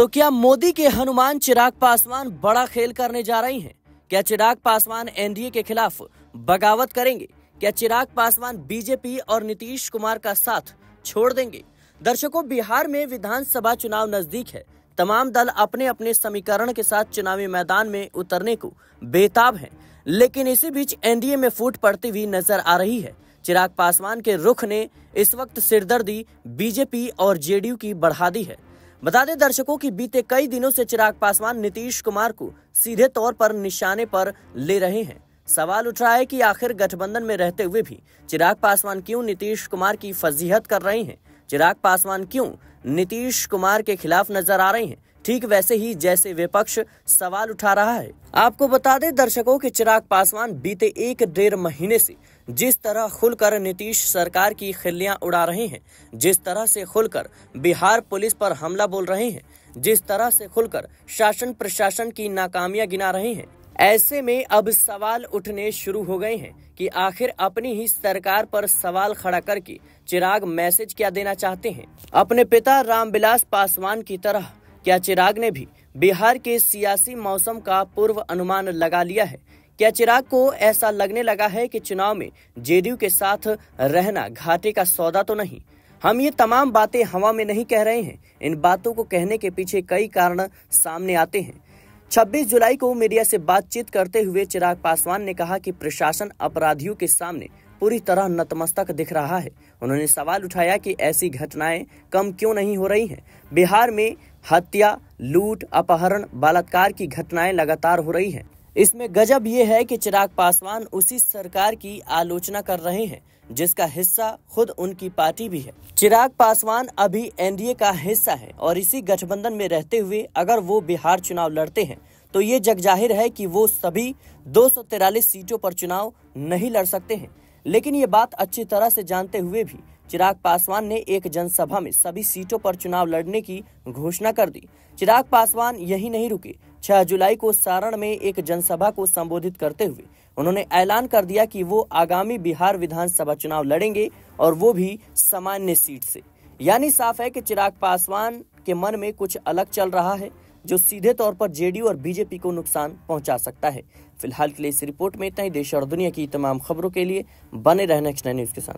तो क्या मोदी के हनुमान चिराग पासवान बड़ा खेल करने जा रही हैं? क्या चिराग पासवान एनडीए के खिलाफ बगावत करेंगे? क्या चिराग पासवान बीजेपी और नीतीश कुमार का साथ छोड़ देंगे? दर्शकों, बिहार में विधानसभा चुनाव नजदीक है। तमाम दल अपने अपने समीकरण के साथ चुनावी मैदान में उतरने को बेताब हैं, लेकिन इसी बीच एनडीए में फूट पड़ती हुई नजर आ रही है। चिराग पासवान के रुख ने इस वक्त सिरदर्दी बीजेपी और जेडीयू की बढ़ा दी है। बता दें दर्शकों कि बीते कई दिनों से चिराग पासवान नीतीश कुमार को सीधे तौर पर निशाने पर ले रहे हैं। सवाल उठ रहा है कि आखिर गठबंधन में रहते हुए भी चिराग पासवान क्यों नीतीश कुमार की फजीहत कर रहे हैं? चिराग पासवान क्यों नीतीश कुमार के खिलाफ नजर आ रहे हैं, ठीक वैसे ही जैसे विपक्ष सवाल उठा रहा है। आपको बता दें दर्शकों कि चिराग पासवान बीते 1-1.5 महीने से जिस तरह खुलकर नीतीश सरकार की खिल्लियां उड़ा रहे हैं, जिस तरह से खुलकर बिहार पुलिस पर हमला बोल रहे हैं, जिस तरह से खुलकर शासन प्रशासन की नाकामियां गिना रहे हैं, ऐसे में अब सवाल उठने शुरू हो गए हैं कि आखिर अपनी ही सरकार पर सवाल खड़ा करके चिराग मैसेज क्या देना चाहते हैं। अपने पिता रामविलास पासवान की तरह क्या चिराग ने भी बिहार के सियासी मौसम का पूर्व अनुमान लगा लिया है? क्या चिराग को ऐसा लगने लगा है कि चुनाव में जेडीयू के साथ रहना घाटे का सौदा तो नहीं? हम ये तमाम बातें हवा में नहीं कह रहे हैं। इन बातों को कहने के पीछे कई कारण सामने आते हैं। 26 जुलाई को मीडिया से बातचीत करते हुए चिराग पासवान ने कहा कि प्रशासन अपराधियों के सामने पूरी तरह नतमस्तक दिख रहा है। उन्होंने सवाल उठाया कि ऐसी घटनाएं कम क्यों नहीं हो रही हैं? बिहार में हत्या, लूट, अपहरण, बलात्कार की घटनाएं लगातार हो रही हैं। इसमें गजब ये है कि चिराग पासवान उसी सरकार की आलोचना कर रहे हैं जिसका हिस्सा खुद उनकी पार्टी भी है। चिराग पासवान अभी एनडीए का हिस्सा है और इसी गठबंधन में रहते हुए अगर वो बिहार चुनाव लड़ते हैं तो ये जग जाहिर है कि वो सभी 243 सीटों पर चुनाव नहीं लड़ सकते हैं। लेकिन ये बात अच्छी तरह से जानते हुए भी चिराग पासवान ने एक जनसभा में सभी सीटों पर चुनाव लड़ने की घोषणा कर दी। चिराग पासवान यही नहीं रुके। 6 जुलाई को सारण में एक जनसभा को संबोधित करते हुए उन्होंने ऐलान कर दिया कि वो आगामी बिहार विधानसभा चुनाव लड़ेंगे और वो भी सामान्य सीट से। यानी साफ है कि चिराग पासवान के मन में कुछ अलग चल रहा है जो सीधे तौर पर जेडीयू और बीजेपी को नुकसान पहुंचा सकता है। फिलहाल के लिए इस रिपोर्ट में इतना ही। देश और दुनिया की तमाम खबरों के लिए बने रहना नेक्स्ट 9 न्यूज के साथ।